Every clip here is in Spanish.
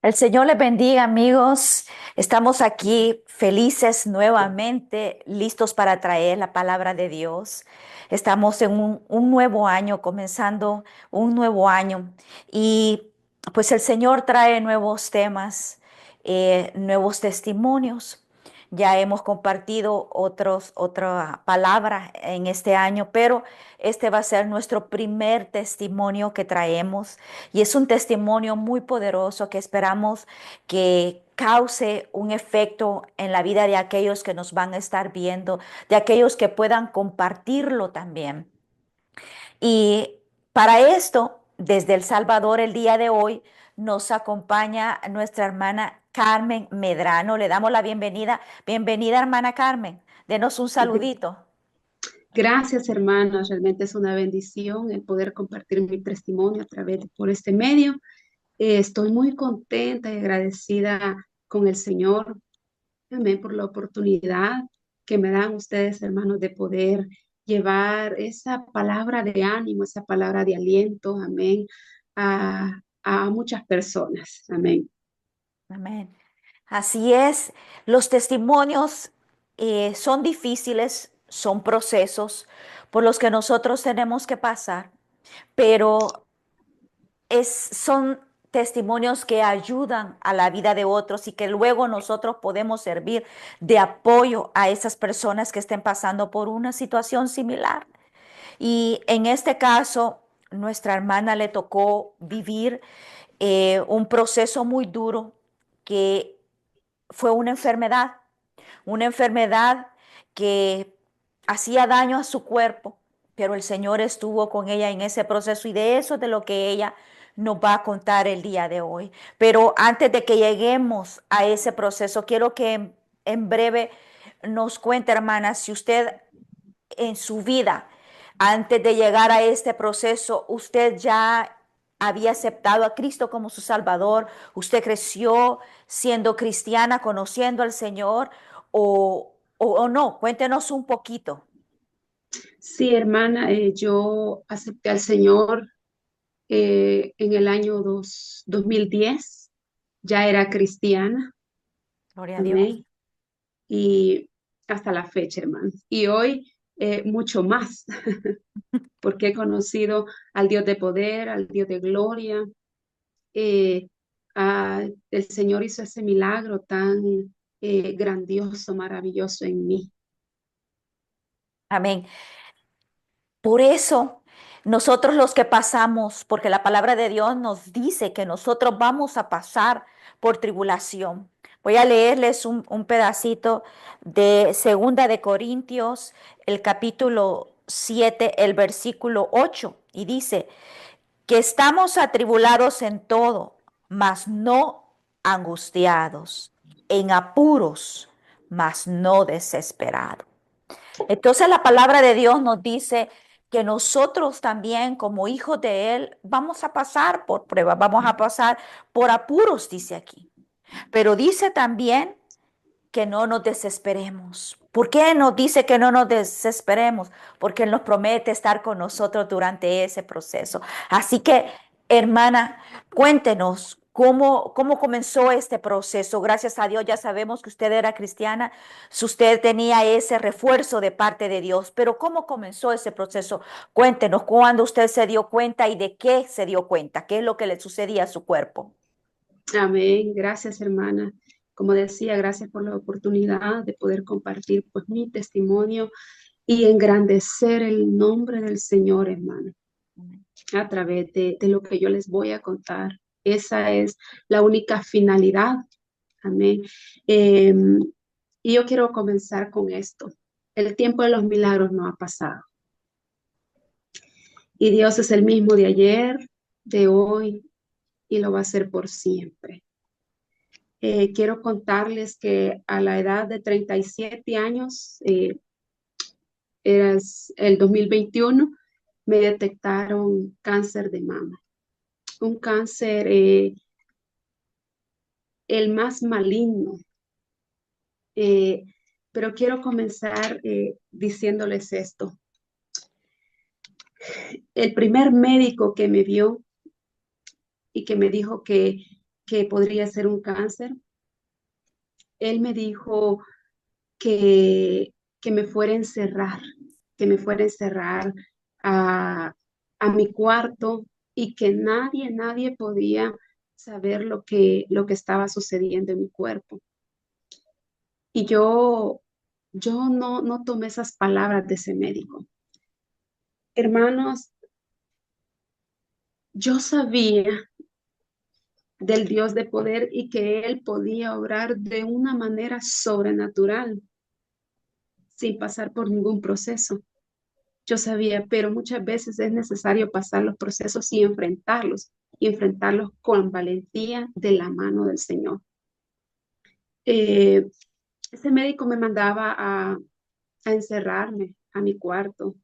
El Señor les bendiga, amigos. Estamos aquí felices nuevamente, listos para traer la palabra de Dios. Estamos en un nuevo año, comenzando un nuevo año. Y pues el Señor trae nuevos temas, nuevos testimonios. Ya hemos compartido otra palabra en este año, pero este va a ser nuestro primer testimonio que traemos y es un testimonio muy poderoso que esperamos que cause un efecto en la vida de aquellos que nos van a estar viendo, de aquellos que puedan compartirlo también. Y para esto, desde El Salvador, el día de hoy, nos acompaña nuestra hermana Carmen Medrano. Le damos la bienvenida. Bienvenida, hermana Carmen. Denos un saludito. Gracias, hermanos. Realmente es una bendición el poder compartir mi testimonio a través por este medio. Estoy muy contenta y agradecida con el Señor, amén, por la oportunidad que me dan ustedes, hermanos, de poder llevar esa palabra de ánimo, esa palabra de aliento, amén, a muchas personas, amén. Amén. Así es, los testimonios son difíciles, son procesos por los que nosotros tenemos que pasar, pero son testimonios que ayudan a la vida de otros y que luego nosotros podemos servir de apoyo a esas personas que estén pasando por una situación similar. Y en este caso, nuestra hermana le tocó vivir un proceso muy duro que fue una enfermedad que hacía daño a su cuerpo, pero el Señor estuvo con ella en ese proceso y de eso es de lo que ella nos va a contar el día de hoy. Pero antes de que lleguemos a ese proceso, quiero que en breve nos cuente, hermana, si usted en su vida, antes de llegar a este proceso, usted ya había aceptado a Cristo como su Salvador, usted creció siendo cristiana, conociendo al Señor, o no, cuéntenos un poquito. Sí, hermana, yo acepté al Señor en el año 2010. Ya era cristiana, Gloria a Dios. amén. Y hasta la fecha, hermanos. Y hoy mucho más, porque he conocido al Dios de poder, al Dios de gloria. Eh, el Señor hizo ese milagro tan grandioso, maravilloso en mí. Amén. Por eso, nosotros los que pasamos, porque la palabra de Dios nos dice que nosotros vamos a pasar por tribulación. Voy a leerles un pedacito de Segunda de Corintios, el capítulo 7, el versículo 8, y dice que estamos atribulados en todo, mas no angustiados, en apuros, mas no desesperados. Entonces la palabra de Dios nos dice que nosotros también como hijos de Él vamos a pasar por pruebas, vamos a pasar por apuros, dice aquí. Pero dice también que no nos desesperemos. ¿Por qué nos dice que no nos desesperemos? Porque Él nos promete estar con nosotros durante ese proceso. Así que, hermana, cuéntenos cómo comenzó este proceso. Gracias a Dios ya sabemos que usted era cristiana, si usted tenía ese refuerzo de parte de Dios, pero ¿cómo comenzó ese proceso? Cuéntenos cuándo usted se dio cuenta y de qué se dio cuenta, qué es lo que le sucedía a su cuerpo. Amén. Gracias, hermana. Como decía, gracias por la oportunidad de poder compartir pues mi testimonio y engrandecer el nombre del Señor, hermano, a través de lo que yo les voy a contar. Esa es la única finalidad. Amén. Eh, y yo quiero comenzar con esto. El tiempo de los milagros no ha pasado. Y Dios es el mismo de ayer, de hoy, y lo va a hacer por siempre. Quiero contarles que a la edad de 37 años, era el 2021, me detectaron cáncer de mama. Un cáncer, el más maligno. Eh, pero quiero comenzar diciéndoles esto. El primer médico que me vio y que me dijo que podría ser un cáncer. Él me dijo que, que me fuera a encerrar, que me fuera a encerrar a, a mi cuarto y que nadie podía saber lo que estaba sucediendo en mi cuerpo. Y yo no tomé esas palabras de ese médico. Hermanos, yo sabía del Dios de poder y que Él podía obrar de una manera sobrenatural sin pasar por ningún proceso. Yo sabía, pero muchas veces es necesario pasar los procesos y enfrentarlos con valentía de la mano del Señor. Eh, Ese médico me mandaba a encerrarme a mi cuarto.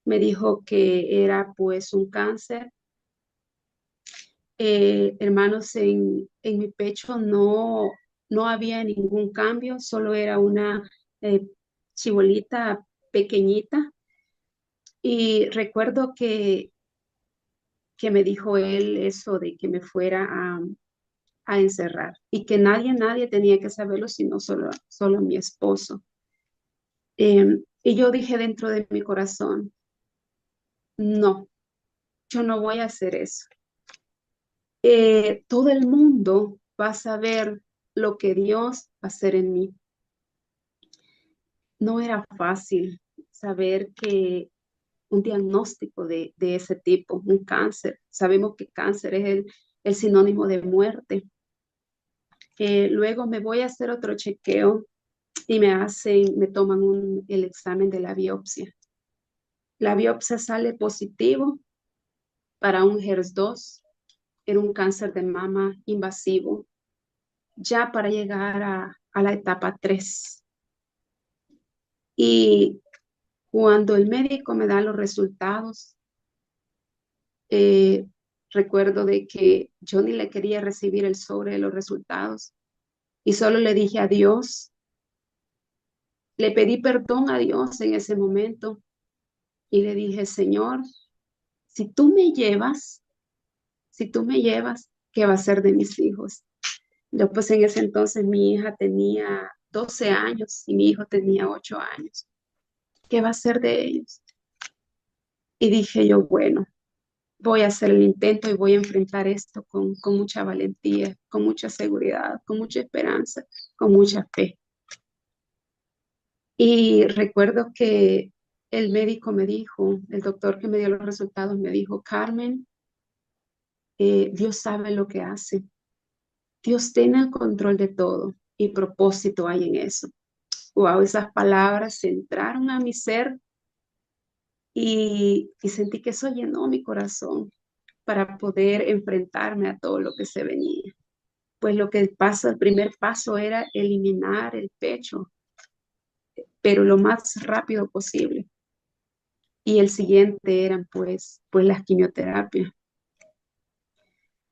Me dijo que era pues un cáncer. Hermanos, en mi pecho no había ningún cambio, solo era una eh, chibolita pequeñita. Y recuerdo que me dijo él eso de que me fuera a encerrar y que nadie tenía que saberlo, sino solo mi esposo. Y yo dije dentro de mi corazón, no, yo no voy a hacer eso. Todo el mundo va a saber lo que Dios va a hacer en mí. No era fácil saber que un diagnóstico de ese tipo, un cáncer. Sabemos que cáncer es el sinónimo de muerte. Luego me voy a hacer otro chequeo y me toman el examen de la biopsia. La biopsia sale positivo para un HER2, era un cáncer de mama invasivo, ya para llegar a la etapa 3. Y cuando el médico me da los resultados, eh, recuerdo de que yo ni le quería recibir el sobre de los resultados y solo le dije a Dios, le pedí perdón a Dios en ese momento y le dije, Señor, si tú me llevas, si tú me llevas, ¿qué va a ser de mis hijos? Yo pues en ese entonces mi hija tenía 12 años y mi hijo tenía 8 años. ¿Qué va a ser de ellos? Y dije yo, bueno, voy a hacer el intento y voy a enfrentar esto con mucha valentía, con mucha seguridad, con mucha esperanza, con mucha fe. Y recuerdo que el médico me dijo, el doctor que me dio los resultados me dijo, Carmen, Dios sabe lo que hace. Dios tiene el control de todo y propósito hay en eso. Wow, esas palabras entraron a mi ser y sentí que eso llenó mi corazón para poder enfrentarme a todo lo que se venía. Pues lo que pasa, el primer paso era eliminar el pecho, pero lo más rápido posible. Y el siguiente eran pues las quimioterapias.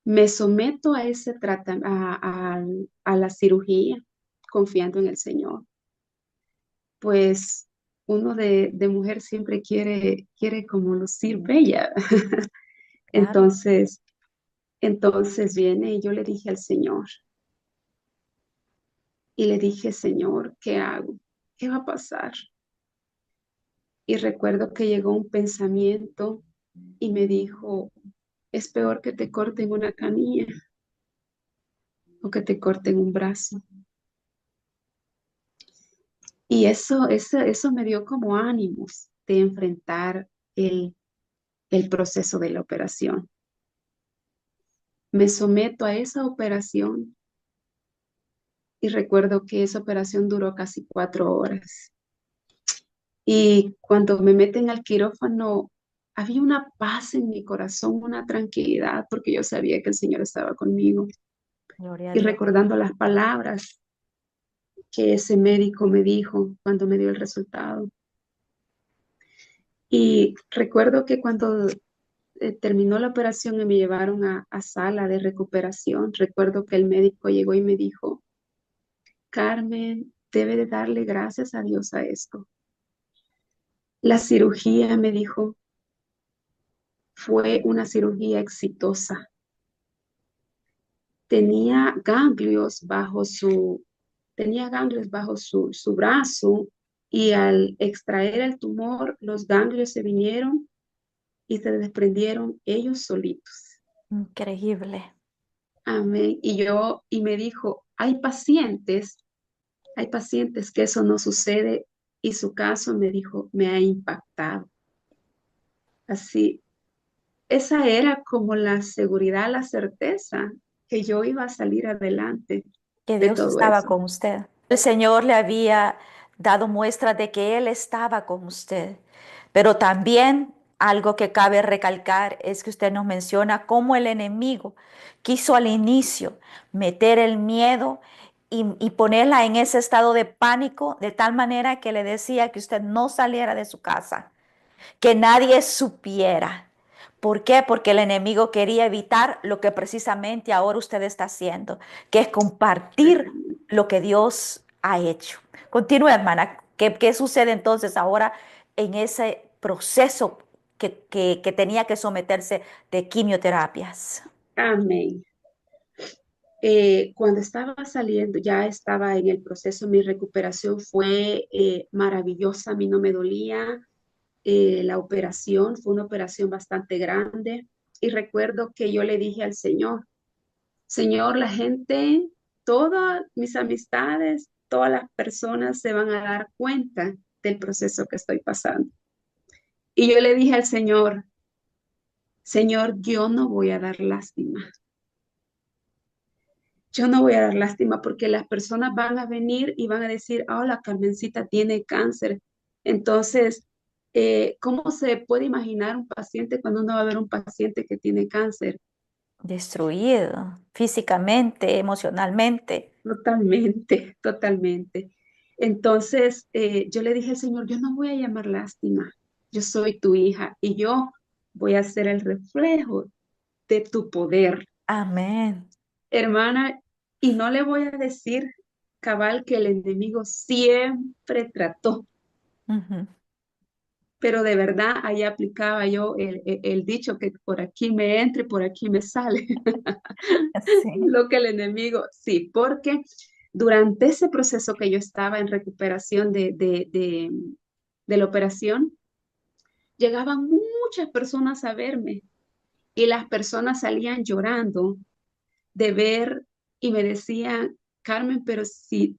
Me someto a ese a la cirugía, confiando en el Señor. Pues uno de mujer siempre quiere como lucir bella. Claro. Entonces, entonces viene y yo le dije al Señor, y le dije, Señor, ¿qué hago? ¿Qué va a pasar? Y recuerdo que llegó un pensamiento y me dijo, es peor que te corten una canilla o que te corten un brazo. Y eso me dio como ánimos de enfrentar el proceso de la operación. Me someto a esa operación y recuerdo que esa operación duró casi 4 horas. Y cuando me meten al quirófano, había una paz en mi corazón, una tranquilidad, porque yo sabía que el Señor estaba conmigo. Gloria a Y Dios. recordando las palabras que ese médico me dijo cuando me dio el resultado. Y recuerdo que cuando terminó la operación y me llevaron a sala de recuperación, recuerdo que el médico llegó y me dijo, Carmen, debe de darle gracias a Dios a esto. La cirugía, me dijo, fue una cirugía exitosa. tenía ganglios bajo su brazo y al extraer el tumor, los ganglios se vinieron y se desprendieron ellos solitos. Increíble. Amén. Y me dijo, hay pacientes que eso no sucede y su caso me dijo, me ha impactado. Así, esa era como la seguridad, la certeza que yo iba a salir adelante Que de Dios todo estaba eso. con usted. El Señor le había dado muestra de que Él estaba con usted. Pero también algo que cabe recalcar es que usted nos menciona cómo el enemigo quiso al inicio meter el miedo y ponerla en ese estado de pánico, de tal manera que le decía que usted no saliera de su casa, que nadie supiera. ¿Por qué? Porque el enemigo quería evitar lo que precisamente ahora usted está haciendo, que es compartir lo que Dios ha hecho. Continúe, hermana. ¿Qué sucede entonces ahora en ese proceso que tenía que someterse de quimioterapias? Amén. Cuando estaba saliendo, ya estaba en el proceso, mi recuperación fue maravillosa, a mí no me dolía. La operación fue una operación bastante grande y recuerdo que yo le dije al Señor, Señor, la gente, todas mis amistades, todas las personas se van a dar cuenta del proceso que estoy pasando. Y yo le dije al Señor, Señor, yo no voy a dar lástima. Yo no voy a dar lástima porque las personas van a venir y van a decir, oh, la Carmencita tiene cáncer. Entonces, ¿cómo se puede imaginar un paciente cuando uno va a ver un paciente que tiene cáncer? Destruido físicamente, emocionalmente. Totalmente, totalmente. Entonces, yo le dije al Señor, yo no voy a llamar lástima. Yo soy tu hija y yo voy a ser el reflejo de tu poder, Amén. hermana, y no le voy a decir, cabal, que el enemigo siempre trató, Ujú. pero de verdad ahí aplicaba yo el dicho que por aquí me entre, por aquí me sale, Sí. lo que el enemigo, sí, porque durante ese proceso que yo estaba en recuperación de la operación, llegaban muchas personas a verme y las personas salían llorando de ver y me decían, Carmen, pero si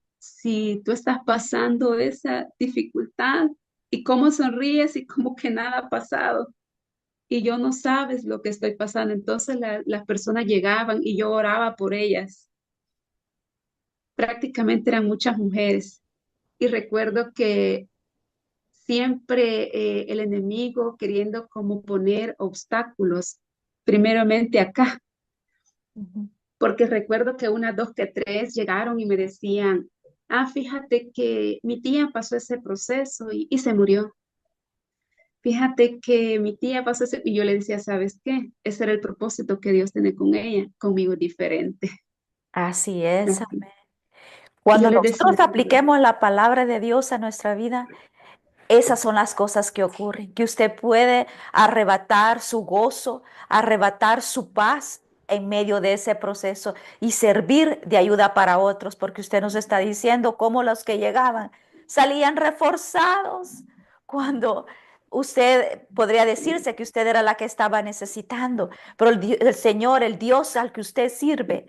tú estás pasando esa dificultad y cómo sonríes y como que nada ha pasado y yo no sabes lo que estoy pasando. Entonces las personas llegaban y yo oraba por ellas. Prácticamente eran muchas mujeres y recuerdo que siempre el enemigo queriendo como poner obstáculos, primeramente acá, Ujú. porque recuerdo que unas dos que tres llegaron y me decían, ah, fíjate que mi tía pasó ese proceso y se murió. Fíjate que mi tía pasó ese, y yo le decía, ¿sabes qué? Ese era el propósito que Dios tiene con ella, conmigo es diferente. Así es. Así. Y yo Cuando les decía, nosotros apliquemos la palabra de Dios a nuestra vida, esas son las cosas que ocurren, que usted puede arrebatar su gozo, arrebatar su paz en medio de ese proceso y servir de ayuda para otros, porque usted nos está diciendo cómo los que llegaban salían reforzados cuando usted podría decirse que usted era la que estaba necesitando, pero el Señor, el Dios al que usted sirve,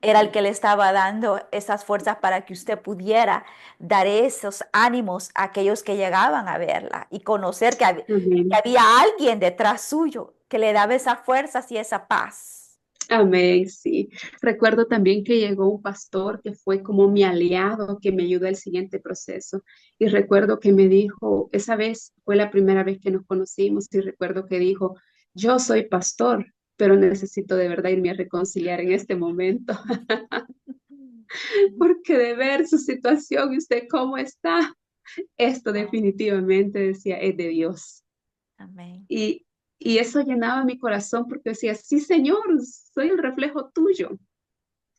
era el que le estaba dando esas fuerzas para que usted pudiera dar esos ánimos a aquellos que llegaban a verla y conocer que amén. había alguien detrás suyo que le daba esas fuerzas y esa paz. Amén, sí. Recuerdo también que llegó un pastor que fue como mi aliado, que me ayudó al siguiente proceso. Y recuerdo que me dijo, esa vez fue la primera vez que nos conocimos y recuerdo que dijo, yo soy pastor, pero necesito de verdad irme a reconciliar en este momento, porque de ver su situación y usted cómo está, esto definitivamente decía, es de Dios. Amén. Y, y eso llenaba mi corazón porque decía, sí, Señor, soy el reflejo tuyo.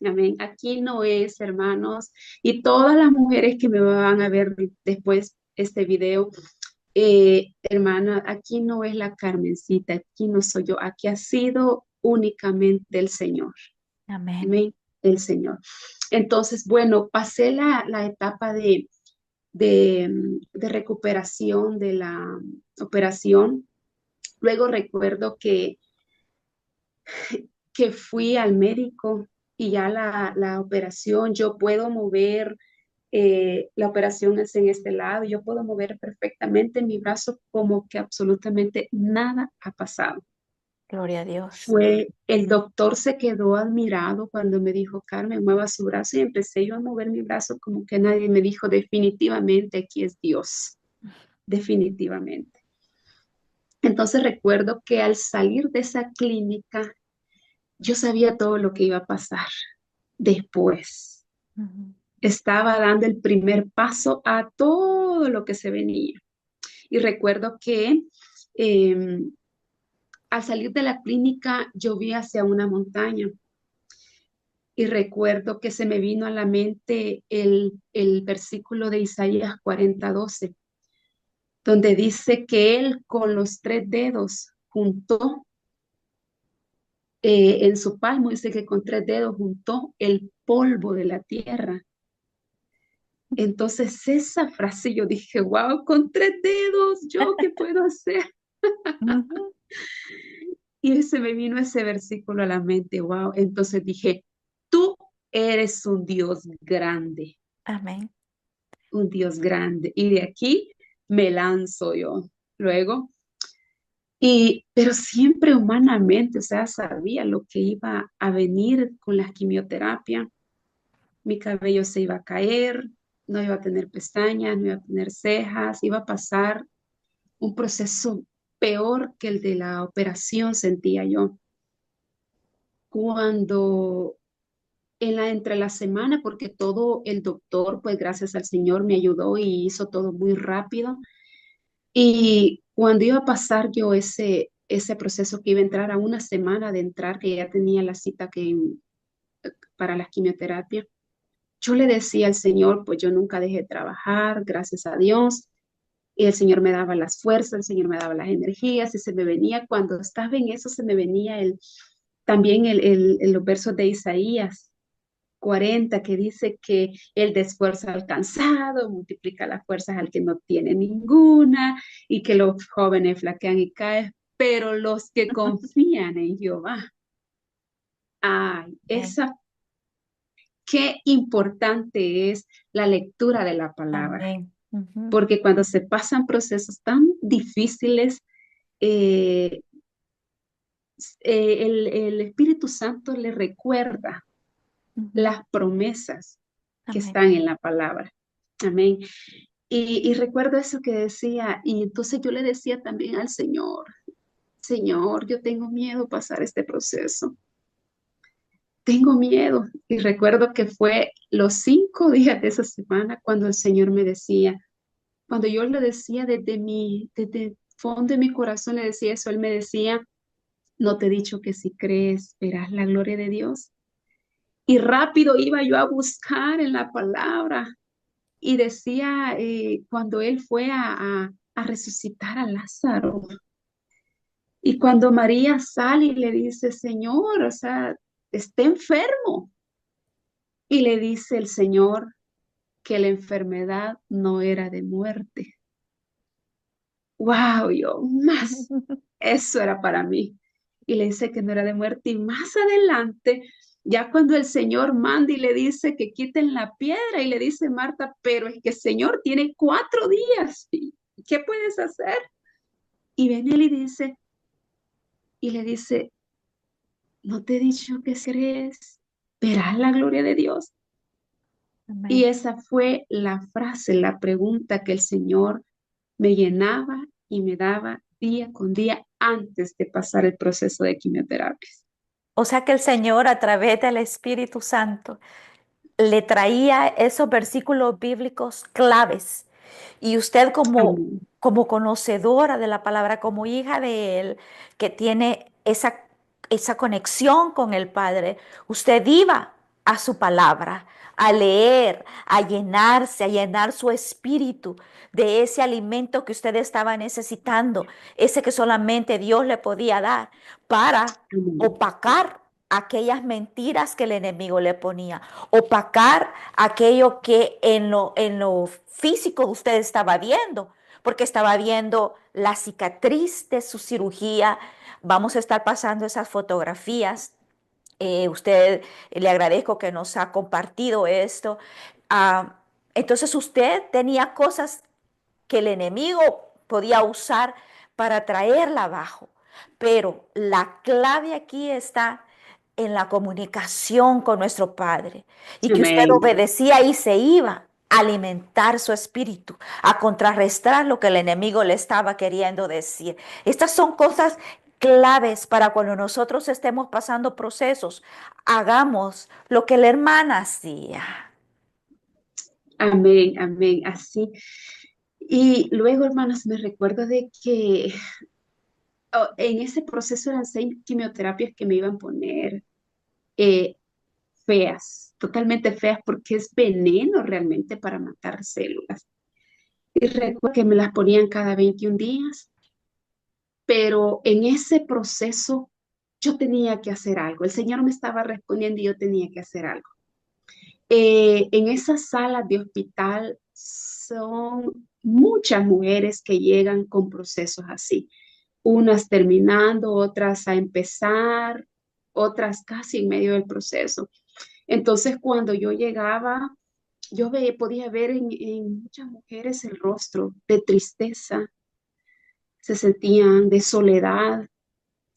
Amén. Aquí no es, hermanos, y todas las mujeres que me van a ver después este video, hermana, aquí no es la Carmencita, aquí no soy yo, aquí ha sido únicamente el Señor. Amén. Amén. el Señor. Entonces, bueno, pasé la etapa de recuperación de la operación. Luego recuerdo que fui al médico y ya la operación, yo puedo mover, la operación es en este lado, yo puedo mover perfectamente mi brazo como que absolutamente nada ha pasado. Gloria a Dios. Fue, el doctor se quedó admirado cuando me dijo, Carmen, mueva su brazo y empecé yo a mover mi brazo como que nadie me dijo, definitivamente aquí es Dios, definitivamente. Entonces recuerdo que al salir de esa clínica, yo sabía todo lo que iba a pasar después. Ujú. Estaba dando el primer paso a todo lo que se venía. Y recuerdo que eh, al salir de la clínica, yo vi hacia una montaña y recuerdo que se me vino a la mente el versículo de Isaías 40:12, donde dice que él con los tres dedos juntó, en su palmo, dice que con tres dedos juntó el polvo de la tierra. Entonces esa frase yo dije, wow, con tres dedos, ¿yo qué puedo hacer? Ujú. Y se me vino ese versículo a la mente, wow. Entonces dije, tú eres Amén. un Dios grande. Y de aquí me lanzo yo. Luego, pero siempre humanamente, o sea, sabía lo que iba a venir con la quimioterapia. Mi cabello se iba a caer, no iba a tener pestañas, no iba a tener cejas, iba a pasar un proceso peor que el de la operación, sentía yo. Cuando entre la semana, porque todo el doctor, pues gracias al Señor, me ayudó y hizo todo muy rápido. Y cuando iba a pasar yo ese proceso que iba a entrar a una semana de entrar, que ya tenía la cita para la quimioterapia, yo le decía al Señor, pues yo nunca dejé de trabajar, gracias a Dios. Y el Señor me daba las fuerzas, el Señor me daba las energías y se me venía, cuando estaba en eso, se me venía también los versos de Isaías 40 que dice que Él da esfuerzo al cansado, multiplica las fuerzas al que no tiene ninguna y que los jóvenes flaquean y caen, pero los que confían en Jehová, ay, Amén. qué importante es la lectura de la palabra, Amén. Ujú. porque cuando se pasan procesos tan difíciles, eh, el Espíritu Santo le recuerda Ujú. las promesas que Amén. están en la palabra. Amén. Y recuerdo eso que decía, y entonces yo le decía también al Señor, Señor, yo tengo miedo pasar este proceso, tengo miedo. Y recuerdo que fue los 5 días de esa semana cuando el Señor me decía, cuando yo le decía desde el fondo de mi corazón, le decía eso, Él me decía, no te he dicho que si crees, verás la gloria de Dios. Y rápido iba yo a buscar en la palabra y decía, cuando Él fue a resucitar a Lázaro, y cuando María sale y le dice, Señor, o sea, está enfermo. Y le dice el Señor que la enfermedad no era de muerte. Wow, yo más, eso era para mí. Y le dice que no era de muerte. Y más adelante, ya cuando el Señor manda y le dice que quiten la piedra, y le dice Marta, pero es que el Señor tiene 4 días. ¿Y qué puedes hacer? Y viene él y le dice, ¿no te he dicho que si crees, verás la gloria de Dios? Y Amén. esa fue la frase, la pregunta que el Señor me llenaba y me daba día con día antes de pasar el proceso de quimioterapia. O sea que el Señor a través del Espíritu Santo le traía esos versículos bíblicos claves. Y usted Amén. como conocedora de la palabra, como hija de Él, que tiene esa conexión con el Padre, usted iba a su palabra, a leer, a llenarse, a llenar su espíritu de ese alimento que usted estaba necesitando, ese que solamente Dios le podía dar para Amén. opacar aquellas mentiras que el enemigo le ponía, opacar aquello que en lo físico usted estaba viendo, porque estaba viendo la cicatriz de su cirugía. Vamos a estar pasando esas fotografías. Usted le agradezco que nos ha compartido esto. Ah, entonces usted tenía cosas que el enemigo podía usar para traerla abajo. Pero la clave aquí está en la comunicación con nuestro Padre y que usted Amén. obedecía y se iba a alimentar su espíritu, a contrarrestar lo que el enemigo le estaba queriendo decir. Estas son cosas claves para cuando nosotros estemos pasando procesos. Hagamos lo que la hermana hacía. Amén, amén, así. Y luego, hermanos, me recuerdo de que en ese proceso eran 6 quimioterapias que me iban a poner eh, feas, totalmente feas, porque es veneno realmente para matar células. Y recuerdo que me las ponían cada 21 días, pero en ese proceso yo tenía que hacer algo. El Señor me estaba respondiendo y yo tenía que hacer algo. En esas salas de hospital son muchas mujeres que llegan con procesos así, unas terminando, otras a empezar, otras casi en medio del proceso. Entonces, cuando yo llegaba, podía ver en muchas mujeres el rostro de tristeza, se sentían de soledad.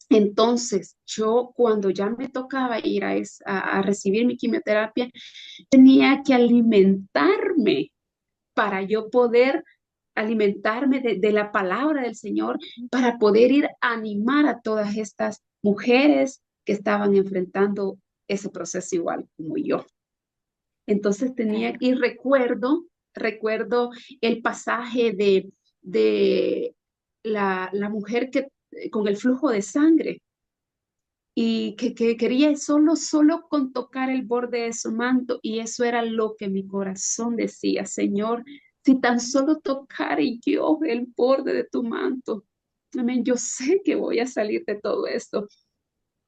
Entonces, yo cuando ya me tocaba ir a recibir mi quimioterapia, tenía que alimentarme para yo poder alimentarme de la palabra del Señor, para poder ir a animar a todas estas mujeres que estaban enfrentando ese proceso igual como yo. Entonces tenía, Okay. y recuerdo el pasaje de la mujer que con el flujo de sangre y que quería solo con tocar el borde de su manto, y eso era lo que mi corazón decía: Señor, si tan solo tocar yo el borde de tu manto, amén, yo sé que voy a salir de todo esto.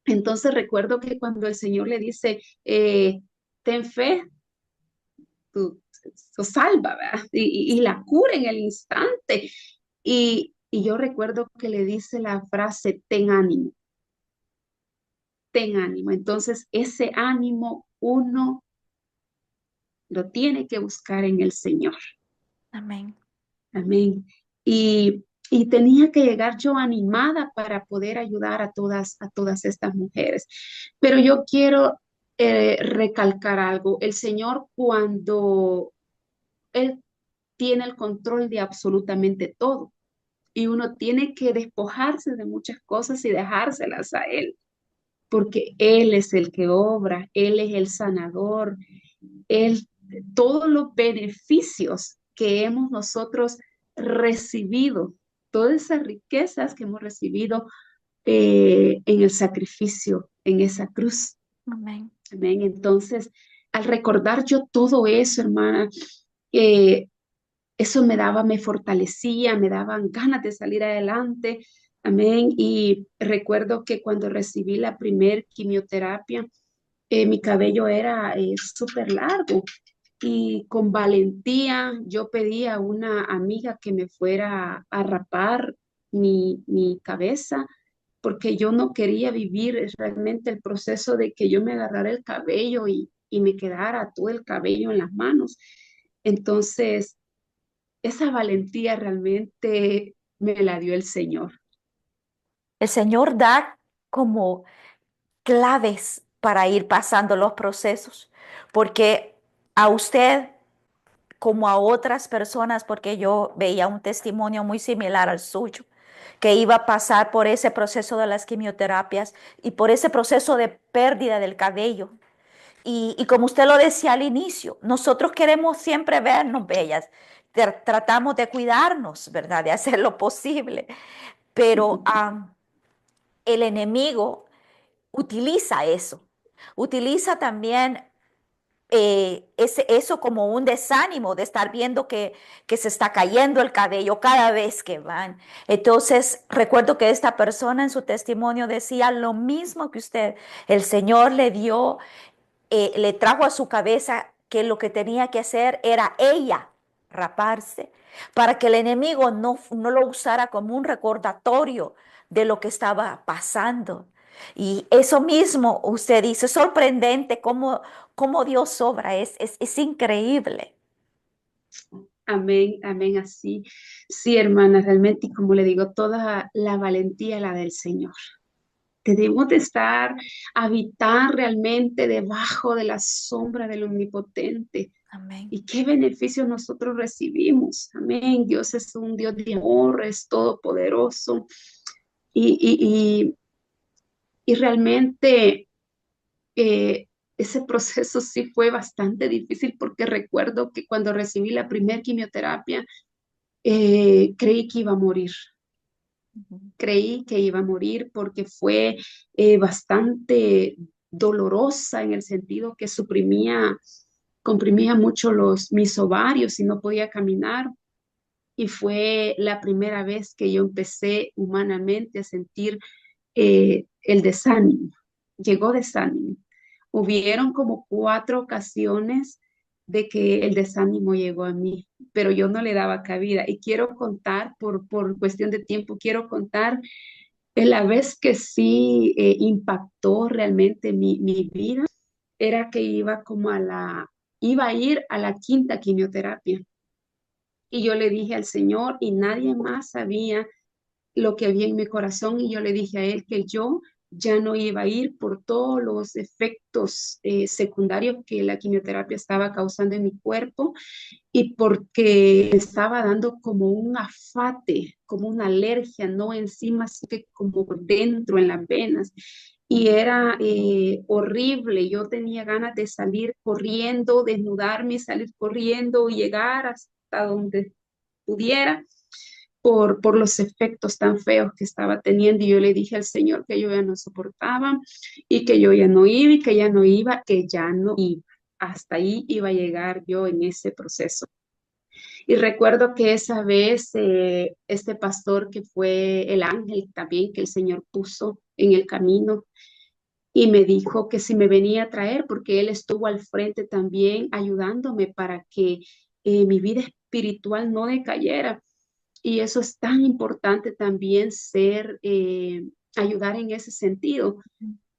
Entonces recuerdo que cuando el Señor le dice, ten fe, tú salva, ¿verdad? Y la cura en el instante. Y yo recuerdo que le dice la frase, ten ánimo, ten ánimo. Entonces, ese ánimo uno lo tiene que buscar en el Señor. Amén. Amén. Y tenía que llegar yo animada para poder ayudar a todas estas mujeres. Pero yo quiero recalcar algo. El Señor, cuando Él tiene el control de absolutamente todo, y uno tiene que despojarse de muchas cosas y dejárselas a Él, porque Él es el que obra, Él es el sanador, Él, todos los beneficios que hemos nosotros recibido, todas esas riquezas que hemos recibido en el sacrificio, en esa cruz. Amén. Amén. Entonces, al recordar yo todo eso, hermana, eh, eso me fortalecía, me daban ganas de salir adelante. Amén. Y recuerdo que cuando recibí la primer quimioterapia, mi cabello era súper largo, y con valentía yo pedí a una amiga que me fuera a rapar mi cabeza, porque yo no quería vivir realmente el proceso de que yo me agarrara el cabello y me quedara todo el cabello en las manos. Entonces, esa valentía realmente me la dio el Señor. El Señor da como claves para ir pasando los procesos, porque a usted como a otras personas, porque yo veía un testimonio muy similar al suyo, que iba a pasar por ese proceso de las quimioterapias y por ese proceso de pérdida del cabello. Y como usted lo decía al inicio, nosotros queremos siempre vernos bellas, tratamos de cuidarnos, ¿verdad? De hacer lo posible, pero el enemigo utiliza eso, utiliza también eso como un desánimo de estar viendo que se está cayendo el cabello cada vez que van. Entonces, recuerdo que esta persona en su testimonio decía lo mismo que usted. El Señor le dio, le trajo a su cabeza que lo que tenía que hacer era ella raparse para que el enemigo no lo usara como un recordatorio de lo que estaba pasando. Y eso mismo usted dice, sorprendente cómo Dios obra, es increíble. Amén, amén, así. Sí, hermana, realmente, y como le digo, toda la valentía la del Señor. Debemos de estar, habitar realmente debajo de la sombra del Omnipotente. Amén. ¿Y qué beneficios nosotros recibimos? Amén. Dios es un Dios de amor, es todopoderoso. Y, y, y, y realmente ese proceso sí fue bastante difícil porque recuerdo que cuando recibí la primera quimioterapia, creí que iba a morir. Ujú. Creí que iba a morir porque fue bastante dolorosa en el sentido que comprimía mucho mis ovarios y no podía caminar. Y fue la primera vez que yo empecé humanamente a sentir el desánimo. Llegó desánimo. Hubieron como 4 ocasiones de que el desánimo llegó a mí, pero yo no le daba cabida. Y quiero contar, por cuestión de tiempo, quiero contar la vez que sí impactó realmente mi vida, era que iba a ir a la quinta quimioterapia. Y yo le dije al Señor y nadie más sabía lo que había en mi corazón y yo le dije a él que yo ya no iba a ir por todos los efectos secundarios que la quimioterapia estaba causando en mi cuerpo y porque estaba dando como un afate, como una alergia, no encima, sino que como dentro en las venas. Y era horrible, yo tenía ganas de salir corriendo, desnudarme, salir corriendo y llegar hasta donde pudiera por los efectos tan feos que estaba teniendo. Y yo le dije al Señor que yo ya no soportaba y que yo ya no iba y que ya no iba, que ya no iba. Hasta ahí iba a llegar yo en ese proceso. Y recuerdo que esa vez este pastor que fue el ángel también que el Señor puso en el camino y me dijo que si me venía a traer, porque él estuvo al frente también ayudándome para que mi vida espiritual no decayera. Y eso es tan importante también ayudar en ese sentido,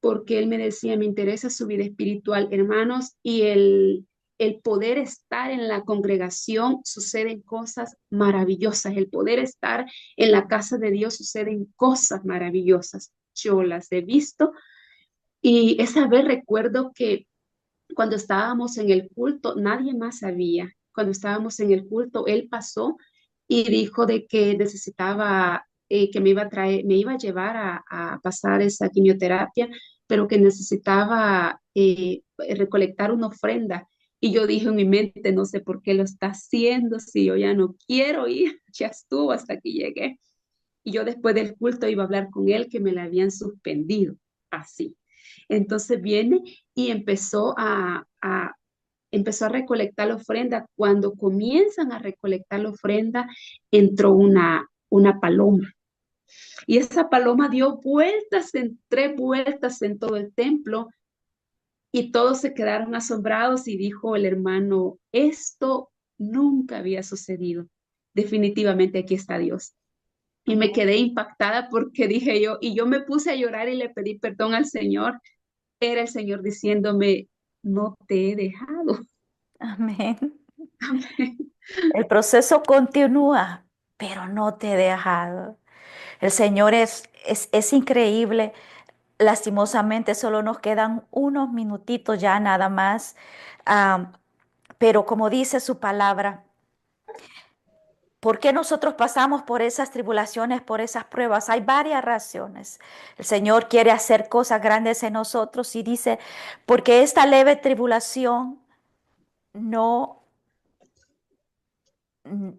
porque él me decía, me interesa su vida espiritual, hermanos, y el poder estar en la congregación suceden cosas maravillosas, el poder estar en la casa de Dios suceden cosas maravillosas. Yo las he visto y esa vez recuerdo que cuando estábamos en el culto, nadie más sabía. Cuando estábamos en el culto, él pasó y dijo de que necesitaba, que me iba a traer, me iba a llevar a pasar esa quimioterapia, pero que necesitaba recolectar una ofrenda. Y yo dije en mi mente, no sé por qué lo está haciendo, si yo ya no quiero ir, ya estuvo hasta que llegué. Y yo después del culto iba a hablar con él que me la habían suspendido, así. Entonces viene y empezó a recolectar la ofrenda. Cuando comienzan a recolectar la ofrenda, entró una paloma. Y esa paloma dio vueltas, 3 vueltas en todo el templo y todos se quedaron asombrados y dijo el hermano, esto nunca había sucedido. Definitivamente aquí está Dios. Y me Amén. quedé impactada porque dije yo, y yo me puse a llorar y le pedí perdón al Señor. Era el Señor diciéndome, no te he dejado. Amén. El proceso continúa, pero no te he dejado. El Señor es increíble. Lastimosamente solo nos quedan unos minutitos ya nada más. Ah, pero como dice su palabra, ¿por qué nosotros pasamos por esas tribulaciones, por esas pruebas? Hay varias razones. El Señor quiere hacer cosas grandes en nosotros y dice, porque esta leve tribulación no, mm,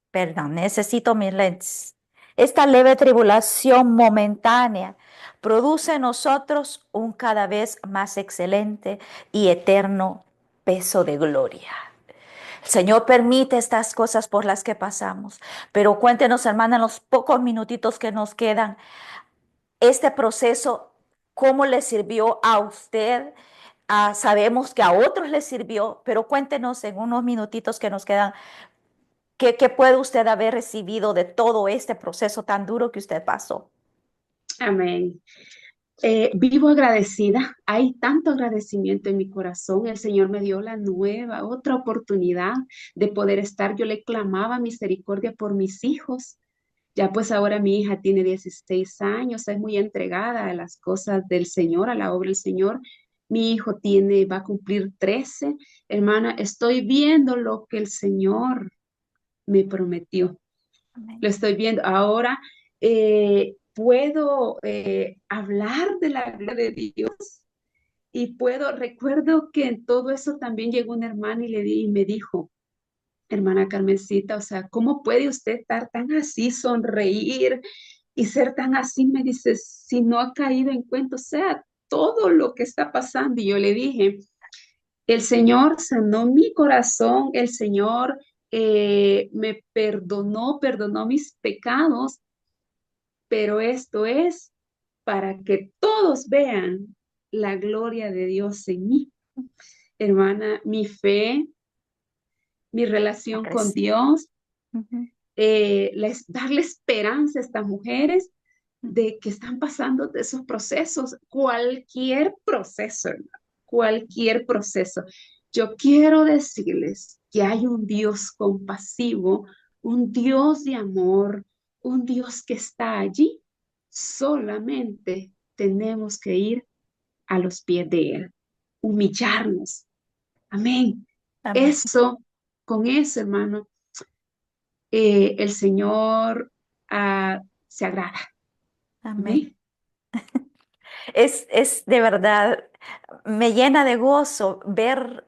perdón, necesito mis lentes. Esta leve tribulación momentánea produce en nosotros un cada vez más excelente y eterno peso de gloria. El Señor permite estas cosas por las que pasamos, pero cuéntenos, hermana, en los pocos minutitos que nos quedan, este proceso, ¿cómo le sirvió a usted? Sabemos que a otros les sirvió, pero cuéntenos en unos minutitos que nos quedan, ¿qué puede usted haber recibido de todo este proceso tan duro que usted pasó? Amén. Vivo agradecida, hay tanto agradecimiento en mi corazón. El Señor me dio la nueva, otra oportunidad de poder estar. Yo le clamaba misericordia por mis hijos. Ya pues ahora mi hija tiene 16 años, es muy entregada a las cosas del Señor, a la obra del Señor. Mi hijo va a cumplir 13. Hermana, estoy viendo lo que el Señor me prometió. Lo Amén. estoy viendo. Ahora puedo hablar de la gloria de Dios y recuerdo que en todo eso también llegó una hermana y me dijo, hermana Carmencita, o sea, ¿cómo puede usted estar tan así, sonreír y ser tan así? Me dice, si no ha caído en cuenta, o sea, todo lo que está pasando. Y yo le dije, el Señor sanó mi corazón, el Señor me perdonó mis pecados, pero esto es para que todos vean la gloria de Dios en mí. Hermana, mi fe, mi Ha relación con crecido. Dios, Ujú. darle esperanza a estas mujeres de que están pasando de esos procesos, cualquier proceso, hermano, cualquier proceso. Yo quiero decirles que hay un Dios compasivo, un Dios de amor, un Dios que está allí. Solamente tenemos que ir a los pies de Él, humillarnos. Amén. Amén. Eso, con eso, hermano, el Señor se agrada. Amén. Amén. Es de verdad, me llena de gozo ver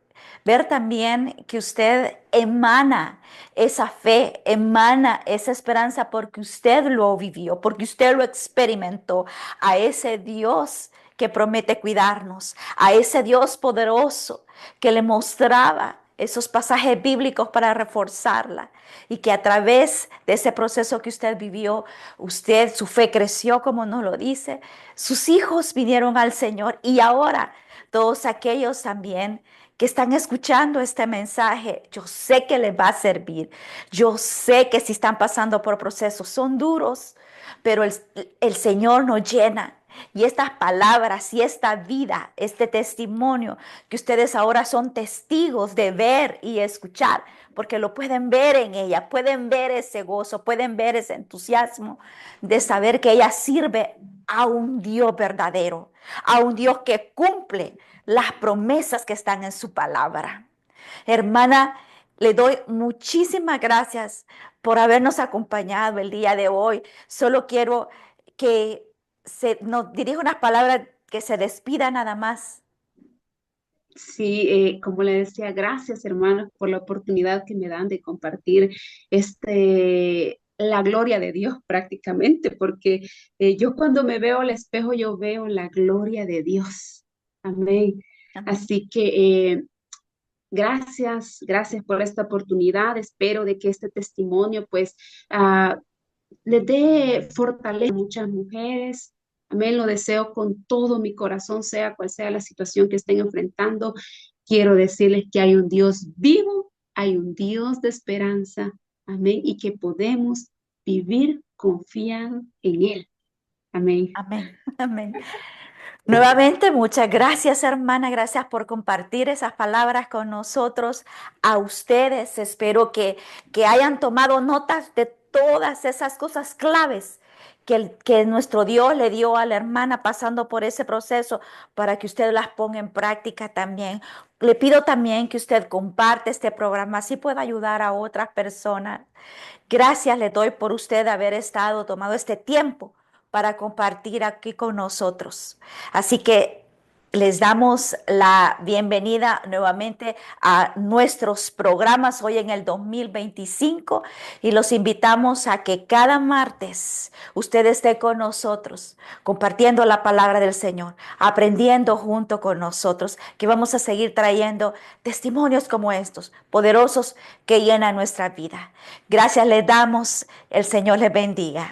también que usted emana esa fe, emana esa esperanza porque usted lo vivió, porque usted lo experimentó, a ese Dios que promete cuidarnos, a ese Dios poderoso que le mostraba esos pasajes bíblicos para reforzarla y que a través de ese proceso que usted vivió, su fe creció, como nos lo dice, sus hijos vinieron al Señor y ahora todos aquellos también que están escuchando este mensaje, yo sé que les va a servir. Yo sé que si están pasando por procesos, son duros, pero el Señor nos llena. Y estas palabras y esta vida, este testimonio que ustedes ahora son testigos de ver y escuchar, porque lo pueden ver en ella, pueden ver ese gozo, pueden ver ese entusiasmo de saber que ella sirve a un Dios verdadero, a un Dios que cumple las promesas que están en su palabra. Hermana, le doy muchísimas gracias por habernos acompañado el día de hoy. Solo quiero que nos dirija unas palabras, que se despida nada más. Sí, como le decía, gracias hermanos por la oportunidad que me dan de compartir la gloria de Dios prácticamente, porque yo cuando me veo al espejo, yo veo la gloria de Dios. Amén. Amén. Así que gracias por esta oportunidad. Espero de que este testimonio pues le dé fortaleza a muchas mujeres. Amén, lo deseo con todo mi corazón, sea cual sea la situación que estén enfrentando. Quiero decirles que hay un Dios vivo, hay un Dios de esperanza. Amén, y que podemos vivir confiando en Él. Amén. Amén. Amén. Nuevamente, muchas gracias, hermana. Gracias por compartir esas palabras con nosotros. A ustedes, espero que hayan tomado notas de todas esas cosas claves que nuestro Dios le dio a la hermana pasando por ese proceso para que usted las ponga en práctica también. Le pido también que usted comparte este programa, así pueda ayudar a otras personas. Gracias le doy por usted haber tomado este tiempo para compartir aquí con nosotros. Así que Les damos la bienvenida nuevamente a nuestros programas hoy en el 2025 y los invitamos a que cada martes usted esté con nosotros compartiendo la palabra del Señor, aprendiendo junto con nosotros, que vamos a seguir trayendo testimonios como estos, poderosos que llenan nuestra vida. Gracias les damos, el Señor les bendiga.